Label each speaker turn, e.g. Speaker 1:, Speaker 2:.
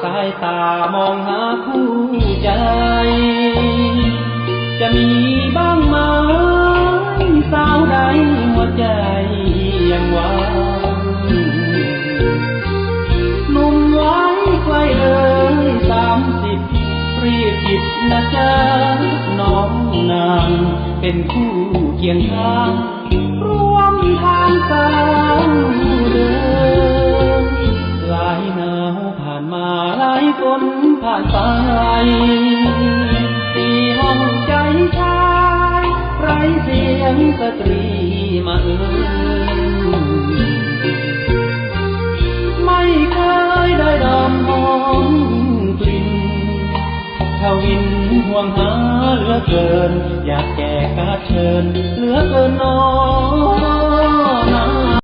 Speaker 1: สายตามองหาคู่ใจ จะมีบ้างไหมสาวใดหัวใจยังว่างหนุ่มไว้ใกล้เลย30รีบหยิบนะจ๊ะน้องนางเป็นคู่เคียงข้างร่วมทางสาวเดินหลายหนาวผ่านมาหลายฝนผ่านไปที่ห้องใจชายไร้เสียงสตรีมาไม่เคยได้ดมหอมกลิ่นทวินห่วงหาเหลือเกินอยากแก่กาเชิญเหลือเกินน้อง